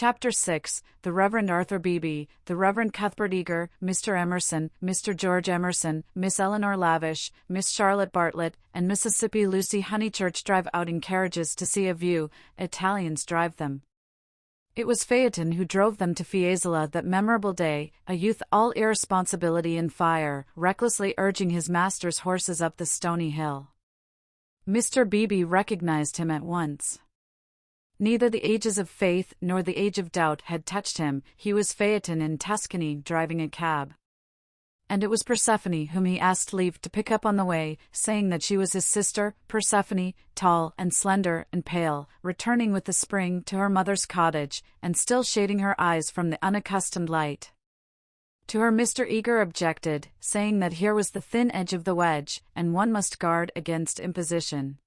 Chapter 6, The Reverend Arthur Beebe, the Reverend Cuthbert Eager, Mr. Emerson, Mr. George Emerson, Miss Eleanor Lavish, Miss Charlotte Bartlett, and Mississippi Lucy Honeychurch drive out in carriages to see a view. Italians drive them. It was Phaeton who drove them to Fiesole that memorable day, a youth all irresponsibility and fire, recklessly urging his master's horses up the stony hill. Mr. Beebe recognized him at once. Neither the ages of faith nor the age of doubt had touched him. He was Phaeton in Tuscany driving a cab. And it was Persephone whom he asked leave to pick up on the way, saying that she was his sister, Persephone, tall and slender and pale, returning with the spring to her mother's cottage, and still shading her eyes from the unaccustomed light. To her Mr. Eager objected, saying that here was the thin edge of the wedge, and one must guard against imposition.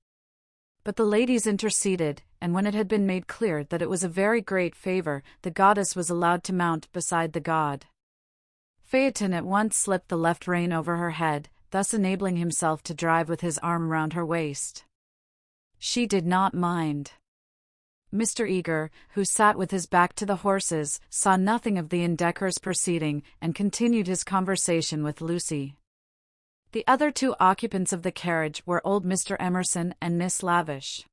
But the ladies interceded, and when it had been made clear that it was a very great favor, the goddess was allowed to mount beside the god. Phaeton at once slipped the left rein over her head, thus enabling himself to drive with his arm round her waist. She did not mind. Mr. Eager, who sat with his back to the horses, saw nothing of the indecorous proceeding, and continued his conversation with Lucy. The other two occupants of the carriage were old Mr. Emerson and Miss Lavish.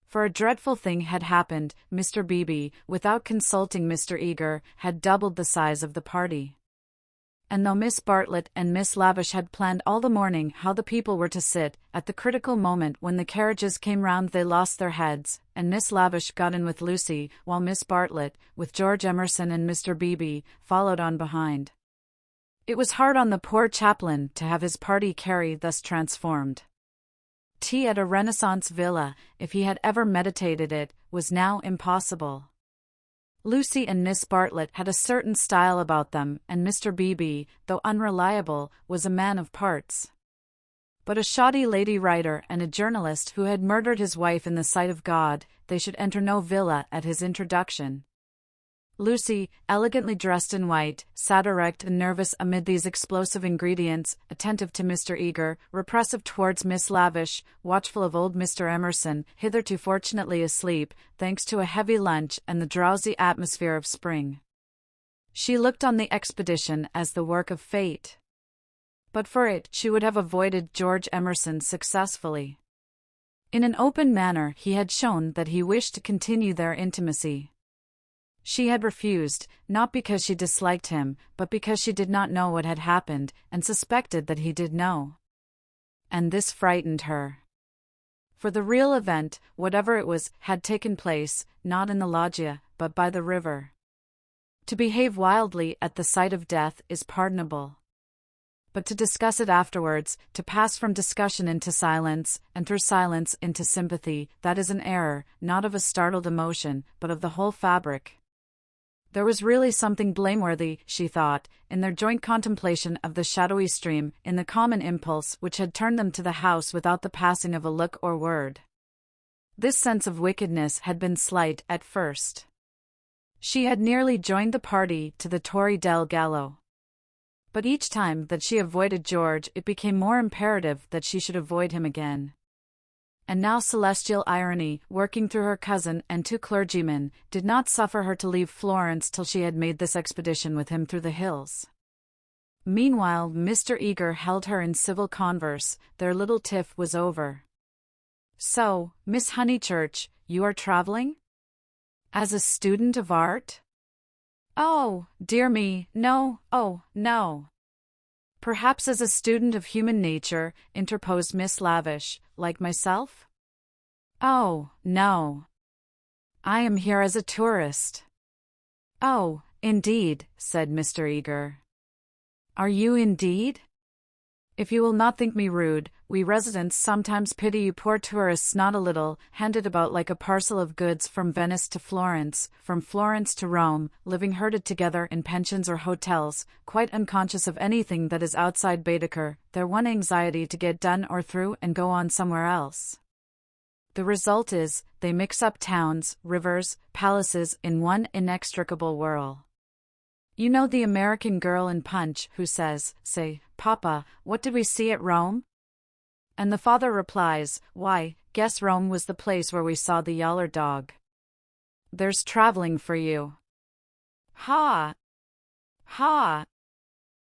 For a dreadful thing had happened. Mr. Beebe, without consulting Mr. Eager, had doubled the size of the party. And though Miss Bartlett and Miss Lavish had planned all the morning how the people were to sit, at the critical moment when the carriages came round they lost their heads, and Miss Lavish got in with Lucy, while Miss Bartlett, with George Emerson and Mr. Beebe, followed on behind. It was hard on the poor chaplain to have his party carry thus transformed. Tea at a Renaissance villa, if he had ever meditated it, was now impossible. Lucy and Miss Bartlett had a certain style about them, and Mr. Beebe, though unreliable, was a man of parts. But a shoddy lady writer and a journalist who had murdered his wife in the sight of God, they should enter no villa at his introduction. Lucy, elegantly dressed in white, sat erect and nervous amid these explosive ingredients, attentive to Mr. Eager, repressive towards Miss Lavish, watchful of old Mr. Emerson, hitherto fortunately asleep, thanks to a heavy lunch and the drowsy atmosphere of spring. She looked on the expedition as the work of fate. But for it, she would have avoided George Emerson successfully. In an open manner he had shown that he wished to continue their intimacy. She had refused, not because she disliked him, but because she did not know what had happened, and suspected that he did know. And this frightened her. For the real event, whatever it was, had taken place, not in the loggia, but by the river. To behave wildly at the sight of death is pardonable. But to discuss it afterwards, to pass from discussion into silence, and through silence into sympathy, that is an error, not of a startled emotion, but of the whole fabric. There was really something blameworthy, she thought, in their joint contemplation of the shadowy stream, in the common impulse which had turned them to the house without the passing of a look or word. This sense of wickedness had been slight at first. She had nearly joined the party to the Torre del Gallo. But each time that she avoided George it became more imperative that she should avoid him again. And now celestial irony, working through her cousin and two clergymen, did not suffer her to leave Florence till she had made this expedition with him through the hills. Meanwhile Mr. Eager held her in civil converse. Their little tiff was over. "So, Miss Honeychurch, you are traveling? As a student of art?" "Oh, dear me, no, oh, no." "Perhaps as a student of human nature," interposed Miss Lavish, "like myself?" "Oh, no. I am here as a tourist." "Oh, indeed," said Mr. Eager. "Are you indeed? If you will not think me rude, we residents sometimes pity you poor tourists not a little, handed about like a parcel of goods from Venice to Florence, from Florence to Rome, living herded together in pensions or hotels, quite unconscious of anything that is outside Baedeker, their one anxiety to get done or through and go on somewhere else. The result is, they mix up towns, rivers, palaces in one inextricable whirl. You know the American girl in Punch who says, say, "Papa, what did we see at Rome?" And the father replies, "Why, guess Rome was the place where we saw the yaller dog." there's traveling for you. Ha! Ha!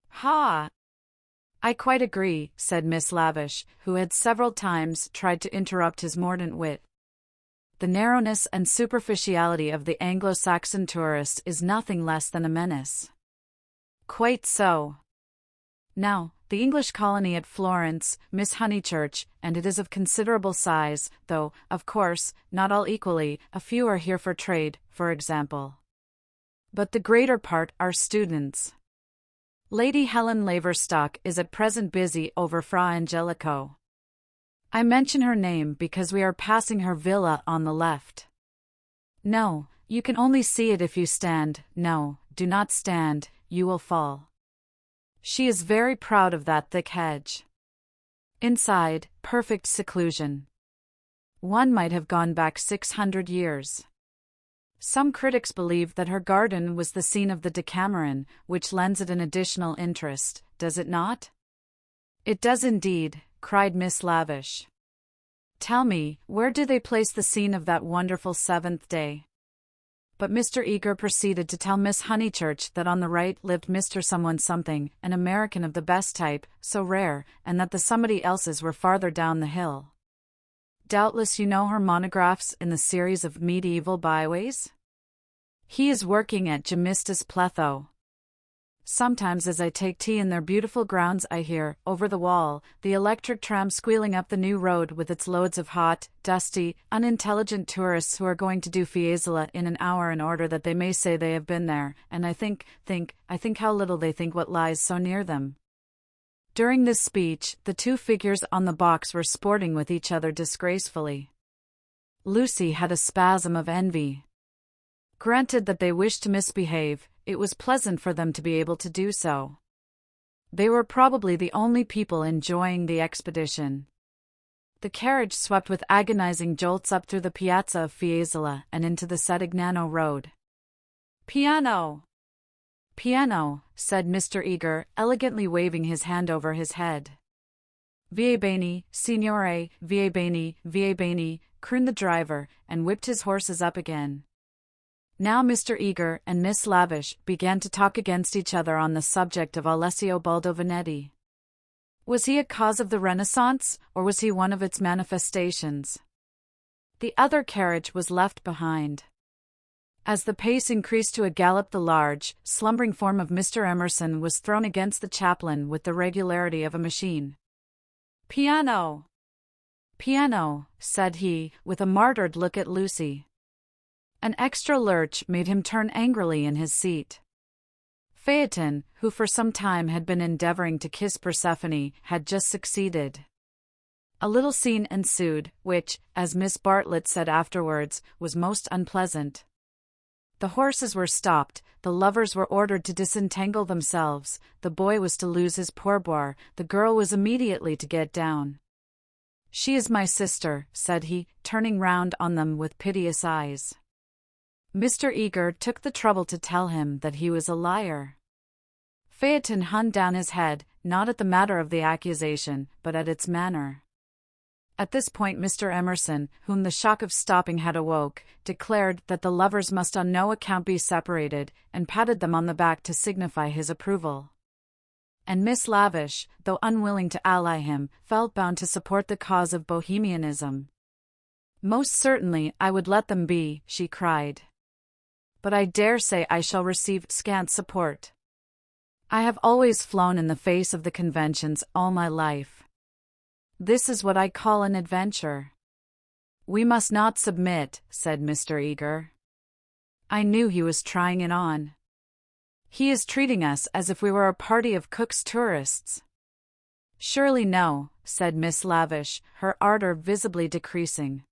Ha! I quite agree, said Miss Lavish, who had several times tried to interrupt his mordant wit. The narrowness and superficiality of the Anglo-Saxon tourist is nothing less than a menace. Quite so. Now, the English colony at Florence, Miss Honeychurch, and it is of considerable size, though, of course, not all equally, a few are here for trade, for example. But the greater part are students. Lady Helen Laverstock is at present busy over Fra Angelico. I mention her name because we are passing her villa on the left. No, you can only see it if you stand. No, do not stand, you will fall. She is very proud of that thick hedge. Inside, perfect seclusion. One might have gone back 600 years. Some critics believe that her garden was the scene of the Decameron, which lends it an additional interest, does it not? It does indeed, cried Miss Lavish. Tell me, where do they place the scene of that wonderful seventh day? But Mr. Eager proceeded to tell Miss Honeychurch that on the right lived Mr. Someone Something, an American of the best type, so rare, and that the somebody else's were farther down the hill. Doubtless you know her monographs in the series of medieval byways? He is working at Gemistus Pletho. Sometimes as I take tea in their beautiful grounds I hear, over the wall, the electric tram squealing up the new road with its loads of hot, dusty, unintelligent tourists who are going to do Fiesole in an hour in order that they may say they have been there, and I think how little they think what lies so near them. During this speech, the two figures on the box were sporting with each other disgracefully. Lucy had a spasm of envy. Granted that they wished to misbehave, it was pleasant for them to be able to do so. They were probably the only people enjoying the expedition. The carriage swept with agonizing jolts up through the piazza of Fiesole and into the Sedignano road. "Piano! Piano," said Mr. Eager, elegantly waving his hand over his head. "Vie bene, signore, vie bene," crooned the driver, and whipped his horses up again. Now Mr. Eager and Miss Lavish began to talk against each other on the subject of Alessio Baldovinetti. Was he a cause of the Renaissance, or was he one of its manifestations? The other carriage was left behind. As the pace increased to a gallop, the large, slumbering form of Mr. Emerson was thrown against the chaplain with the regularity of a machine. "Piano! Piano," said he, with a martyred look at Lucy. An extra lurch made him turn angrily in his seat. Phaeton, who for some time had been endeavoring to kiss Persephone, had just succeeded. A little scene ensued, which, as Miss Bartlett said afterwards, was most unpleasant. The horses were stopped, the lovers were ordered to disentangle themselves, the boy was to lose his pourboire, the girl was immediately to get down. "She is my sister," said he, turning round on them with piteous eyes. Mr. Eager took the trouble to tell him that he was a liar. Phaeton hung down his head, not at the matter of the accusation, but at its manner. At this point Mr. Emerson, whom the shock of stopping had awoke, declared that the lovers must on no account be separated, and patted them on the back to signify his approval. And Miss Lavish, though unwilling to ally him, felt bound to support the cause of Bohemianism. "Most certainly I would let them be," she cried. "But I dare say I shall receive scant support. I have always flown in the face of the conventions all my life. This is what I call an adventure." "We must not submit," said Mr. Eager. I knew he was trying it on. "He is treating us as if we were a party of Cook's tourists." "Surely no," said Miss Lavish, her ardor visibly decreasing.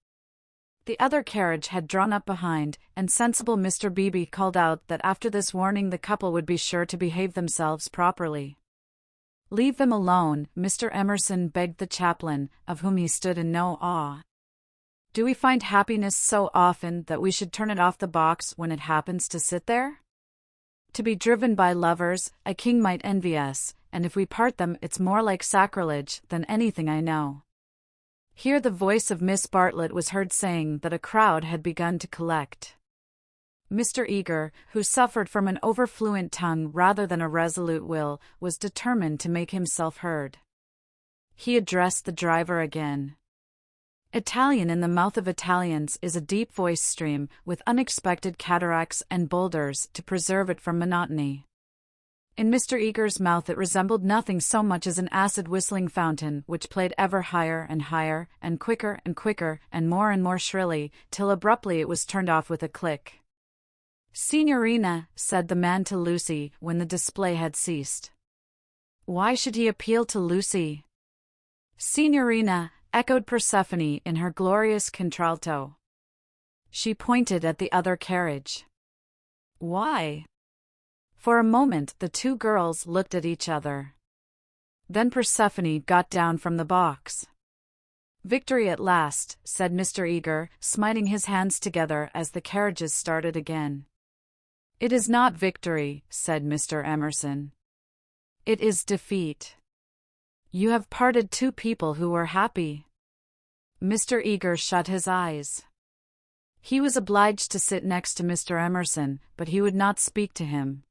The other carriage had drawn up behind, and sensible Mr. Beebe called out that after this warning the couple would be sure to behave themselves properly. "Leave them alone," Mr. Emerson begged the chaplain, of whom he stood in no awe. "Do we find happiness so often that we should turn it off the box when it happens to sit there? To be driven by lovers, a king might envy us, and if we part them it's more like sacrilege than anything I know." Here the voice of Miss Bartlett was heard saying that a crowd had begun to collect. Mr. Eager, who suffered from an overfluent tongue rather than a resolute will, was determined to make himself heard. He addressed the driver again. Italian in the mouth of Italians is a deep voice stream, with unexpected cataracts and boulders to preserve it from monotony. In Mr. Eager's mouth it resembled nothing so much as an acid whistling fountain which played ever higher, and quicker, and more shrilly, till abruptly it was turned off with a click. "Signorina," said the man to Lucy, when the display had ceased. Why should he appeal to Lucy? "Signorina," echoed Persephone in her glorious contralto. She pointed at the other carriage. Why? For a moment the two girls looked at each other. Then Persephone got down from the box. "Victory at last," said Mr. Eager, smiting his hands together as the carriages started again. "It is not victory," said Mr. Emerson. "It is defeat. You have parted two people who were happy." Mr. Eager shut his eyes. He was obliged to sit next to Mr. Emerson, but he would not speak to him.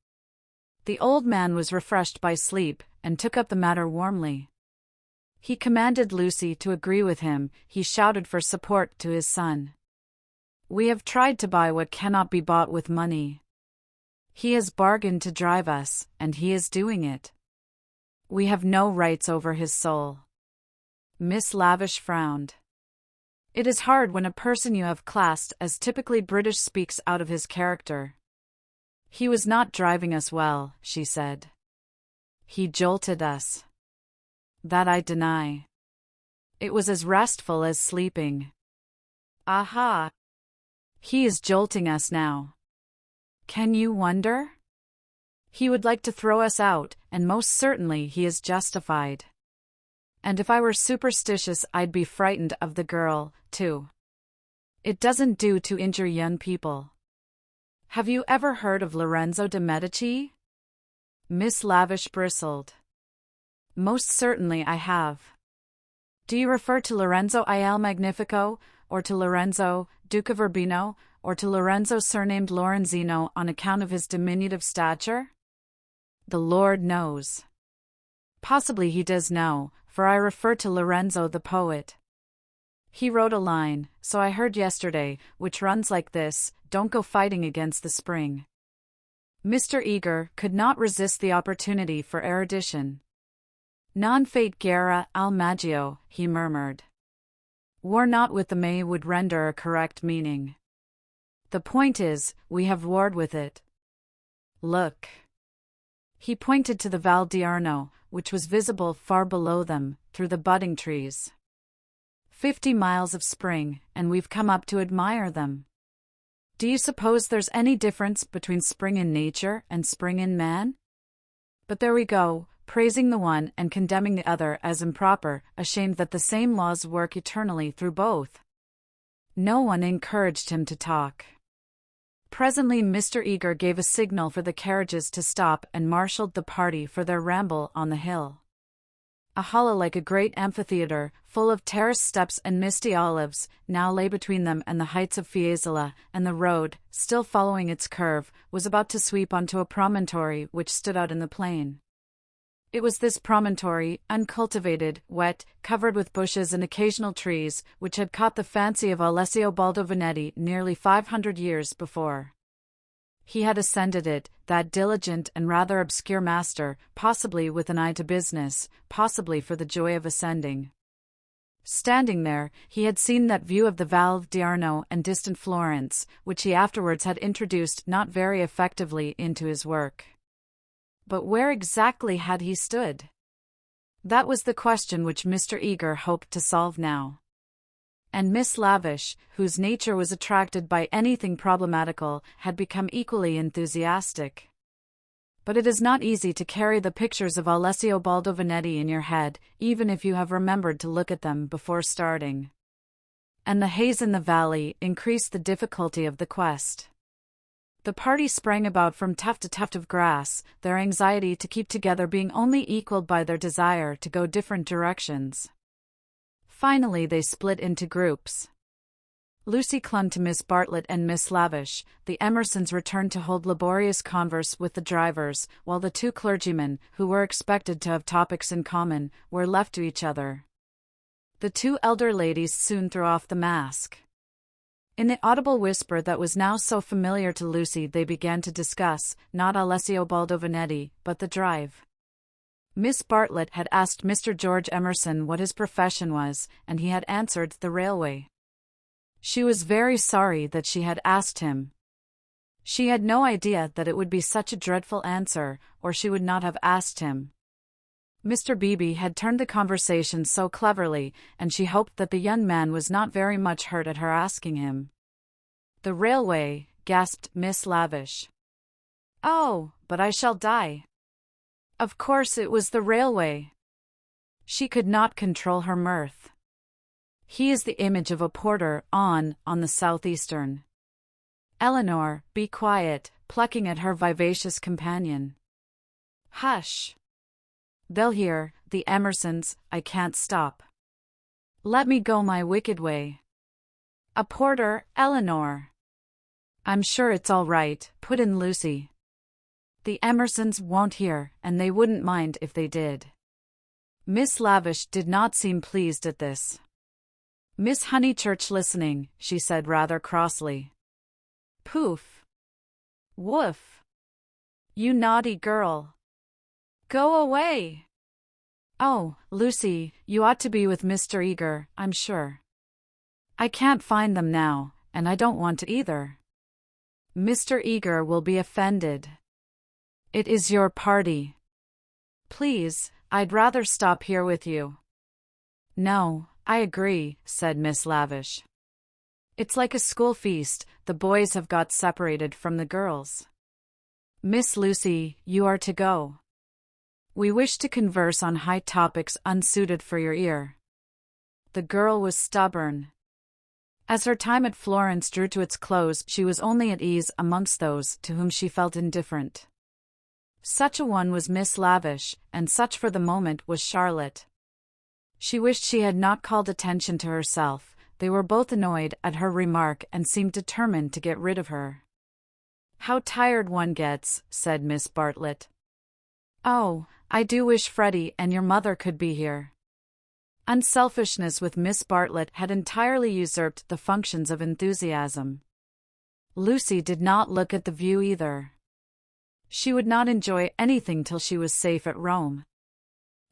The old man was refreshed by sleep, and took up the matter warmly. He commanded Lucy to agree with him, he shouted for support to his son. "We have tried to buy what cannot be bought with money. He has bargained to drive us, and he is doing it. We have no rights over his soul." Miss Lavish frowned. It is hard when a person you have classed as typically British speaks out of his character. "He was not driving us well," she said. "He jolted us." "That I deny. It was as restful as sleeping." "Aha! He is jolting us now. Can you wonder? He would like to throw us out, and most certainly he is justified. And if I were superstitious I'd be frightened of the girl, too. It doesn't do to injure young people. Have you ever heard of Lorenzo de' Medici?" Miss Lavish bristled. "Most certainly I have." "Do you refer to Lorenzo il Magnifico, or to Lorenzo, Duke of Urbino, or to Lorenzo surnamed Lorenzino on account of his diminutive stature?" "The Lord knows. Possibly he does know, for I refer to Lorenzo the poet. He wrote a line, so I heard yesterday, which runs like this: 'Don't go fighting against the spring.'" Mr. Eager could not resist the opportunity for erudition. "Non fate guerra al maggio," he murmured. "War not with the May would render a correct meaning. The point is, we have warred with it. Look." He pointed to the Val d'Arno, which was visible far below them, through the budding trees. 50 miles of spring, and we've come up to admire them. Do you suppose there's any difference between spring in nature and spring in man? But there we go, praising the one and condemning the other as improper, ashamed that the same laws work eternally through both. No one encouraged him to talk. Presently Mr. Eager gave a signal for the carriages to stop and marshaled the party for their ramble on the hill. A hollow like a great amphitheatre, full of terraced steps and misty olives, now lay between them and the heights of Fiesole, and the road, still following its curve, was about to sweep onto a promontory which stood out in the plain. It was this promontory, uncultivated, wet, covered with bushes and occasional trees, which had caught the fancy of Alessio Baldovinetti nearly 500 years before. He had ascended it, that diligent and rather obscure master, possibly with an eye to business, possibly for the joy of ascending. Standing there, he had seen that view of the Val d'Arno and distant Florence, which he afterwards had introduced not very effectively into his work. But where exactly had he stood? That was the question which Mr. Eager hoped to solve now. And Miss Lavish, whose nature was attracted by anything problematical, had become equally enthusiastic. But it is not easy to carry the pictures of Alessio Baldovinetti in your head, even if you have remembered to look at them before starting. And the haze in the valley increased the difficulty of the quest. The party sprang about from tuft to tuft of grass, their anxiety to keep together being only equaled by their desire to go different directions. Finally they split into groups. Lucy clung to Miss Bartlett and Miss Lavish. The Emersons returned to hold laborious converse with the drivers, while the two clergymen, who were expected to have topics in common, were left to each other. The two elder ladies soon threw off the mask. In the audible whisper that was now so familiar to Lucy, they began to discuss, not Alessio Baldovinetti, but the drive. Miss Bartlett had asked Mr. George Emerson what his profession was, and he had answered the railway. She was very sorry that she had asked him. She had no idea that it would be such a dreadful answer, or she would not have asked him. Mr. Beebe had turned the conversation so cleverly, and she hoped that the young man was not very much hurt at her asking him. "The railway," gasped Miss Lavish. "Oh, but I shall die." Of course it was the railway. She could not control her mirth. "He is the image of a porter on the Southeastern." "Eleanor, be quiet," plucking at her vivacious companion. "Hush. They'll hear, the Emersons, I can't stop. Let me go my wicked way." "A porter, Eleanor." "I'm sure it's all right," put in Lucy. "The Emersons won't hear, and they wouldn't mind if they did." Miss Lavish did not seem pleased at this. "Miss Honeychurch listening," she said rather crossly. "Poof. Woof. You naughty girl. Go away." "Oh, Lucy, you ought to be with Mr. Eager, I'm sure." "I can't find them now, and I don't want to either." "Mr. Eager will be offended. It is your party. Please, I'd rather stop here with you." "No, I agree," said Miss Lavish. "It's like a school feast, the boys have got separated from the girls. Miss Lucy, you are to go. We wish to converse on high topics unsuited for your ear." The girl was stubborn. As her time at Florence drew to its close, she was only at ease amongst those to whom she felt indifferent. Such a one was Miss Lavish, and such for the moment was Charlotte. She wished she had not called attention to herself. They were both annoyed at her remark and seemed determined to get rid of her. "How tired one gets," said Miss Bartlett. "Oh, I do wish Freddie and your mother could be here." Unselfishness with Miss Bartlett had entirely usurped the functions of enthusiasm. Lucy did not look at the view either. She would not enjoy anything till she was safe at Rome.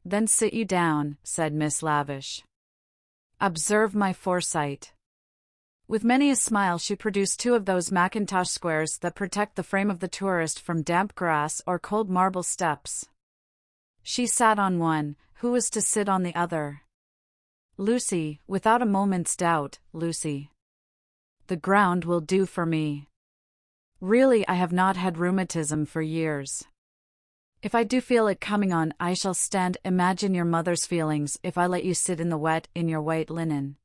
"Then sit you down," said Miss Lavish. "Observe my foresight." With many a smile she produced two of those mackintosh squares that protect the frame of the tourist from damp grass or cold marble steps. She sat on one. Who was to sit on the other? Lucy, without a moment's doubt, Lucy. "The ground will do for me. Really, I have not had rheumatism for years. If I do feel it coming on, I shall stand. Imagine your mother's feelings if I let you sit in the wet in your white linen."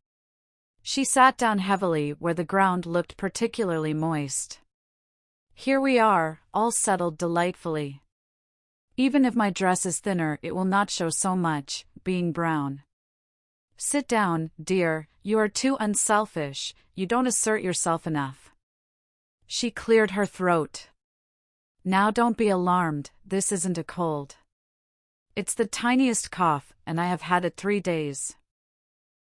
She sat down heavily where the ground looked particularly moist. "Here we are, all settled delightfully. Even if my dress is thinner, it will not show so much, being brown. Sit down, dear, you are too unselfish, you don't assert yourself enough." She cleared her throat. "Now don't be alarmed, this isn't a cold. It's the tiniest cough, and I have had it 3 days.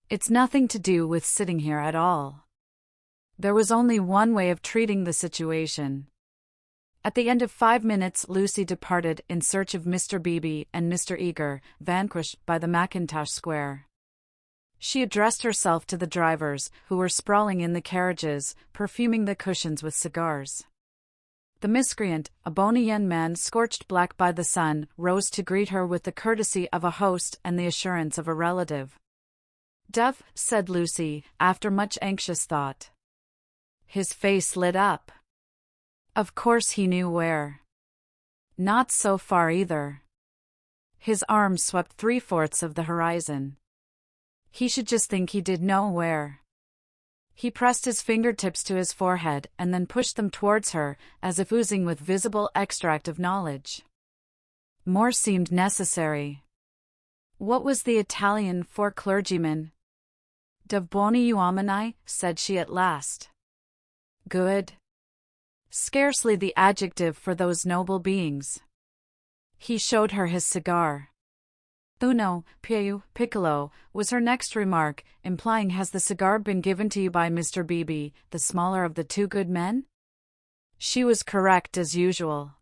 It's nothing to do with sitting here at all." There was only one way of treating the situation. At the end of 5 minutes Lucy departed in search of Mr. Beebe and Mr. Eager, vanquished by the Mackintosh Square. She addressed herself to the drivers, who were sprawling in the carriages, perfuming the cushions with cigars. The miscreant, a bony young man scorched black by the sun, rose to greet her with the courtesy of a host and the assurance of a relative. "Duff," said Lucy, after much anxious thought. His face lit up. Of course he knew where. Not so far either. His arm swept 3/4 of the horizon. He should just think he did know where. He pressed his fingertips to his forehead and then pushed them towards her, as if oozing with visible extract of knowledge. More seemed necessary. What was the Italian for clergyman? Dovboni uomini, said she at last. Good. Scarcely the adjective for those noble beings. He showed her his cigar. Uno, più piccolo, was her next remark, implying, has the cigar been given to you by Mr. Beebe, the smaller of the two good men? She was correct as usual.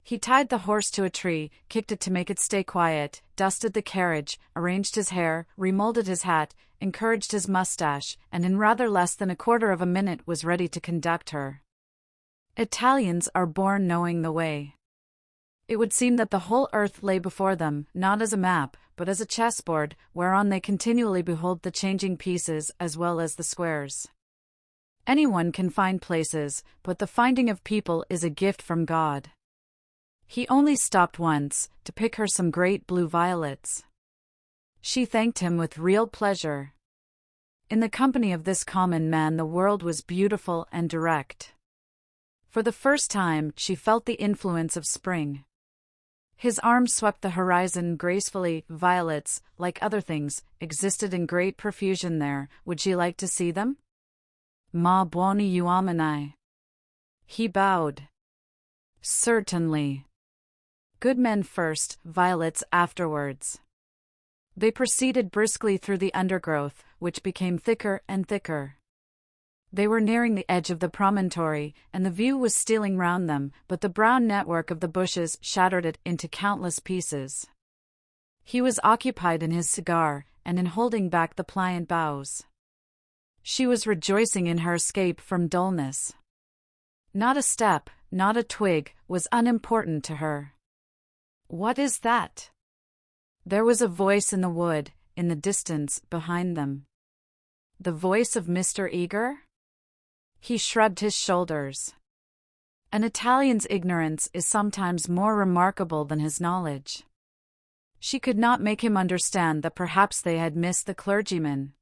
He tied the horse to a tree, kicked it to make it stay quiet, dusted the carriage, arranged his hair, remolded his hat, encouraged his mustache, and in rather less than a quarter of a minute was ready to conduct her. Italians are born knowing the way. It would seem that the whole earth lay before them, not as a map, but as a chessboard, whereon they continually behold the changing pieces as well as the squares. Anyone can find places, but the finding of people is a gift from God. He only stopped once, to pick her some great blue violets. She thanked him with real pleasure. In the company of this common man the world was beautiful and direct. For the first time she felt the influence of spring. His arm swept the horizon gracefully. Violets, like other things, existed in great profusion there. Would she like to see them? Ma buoni uomini. He bowed. Certainly. Good men first, violets afterwards. They proceeded briskly through the undergrowth, which became thicker and thicker. They were nearing the edge of the promontory, and the view was stealing round them, but the brown network of the bushes shattered it into countless pieces. He was occupied in his cigar, and in holding back the pliant boughs. She was rejoicing in her escape from dullness. Not a step, not a twig, was unimportant to her. What is that? There was a voice in the wood, in the distance, behind them. The voice of Mr. Eager? He shrugged his shoulders. An Italian's ignorance is sometimes more remarkable than his knowledge. She could not make him understand that perhaps they had missed the clergyman.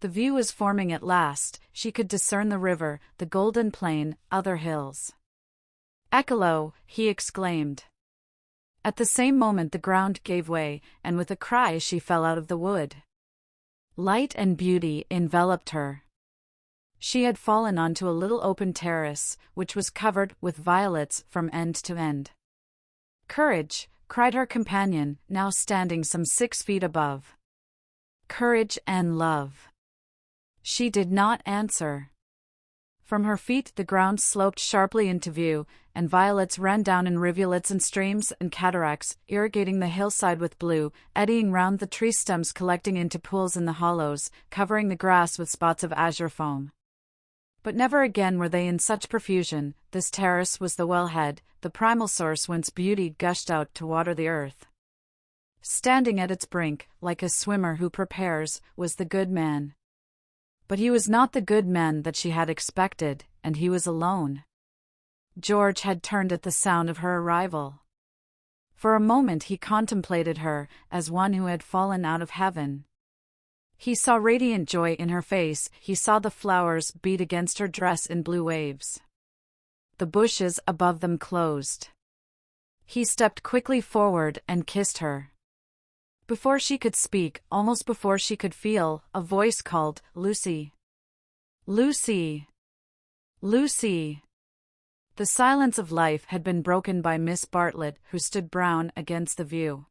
The view was forming at last. She could discern the river, the golden plain, other hills. Eccolo, he exclaimed. At the same moment the ground gave way, and with a cry she fell out of the wood. Light and beauty enveloped her. She had fallen onto a little open terrace, which was covered with violets from end to end. Courage, cried her companion, now standing some 6 feet above. Courage and love. She did not answer. From her feet the ground sloped sharply into view, and violets ran down in rivulets and streams and cataracts, irrigating the hillside with blue, eddying round the tree stems, collecting into pools in the hollows, covering the grass with spots of azure foam. But never again were they in such profusion. This terrace was the wellhead, the primal source whence beauty gushed out to water the earth. Standing at its brink, like a swimmer who prepares, was the good man. But he was not the good man that she had expected, and he was alone. George had turned at the sound of her arrival. For a moment he contemplated her, as one who had fallen out of heaven. He saw radiant joy in her face, he saw the flowers beat against her dress in blue waves. The bushes above them closed. He stepped quickly forward and kissed her. Before she could speak, almost before she could feel, a voice called, "Lucy! Lucy! Lucy!" The silence of life had been broken by Miss Bartlett, who stood brown against the view.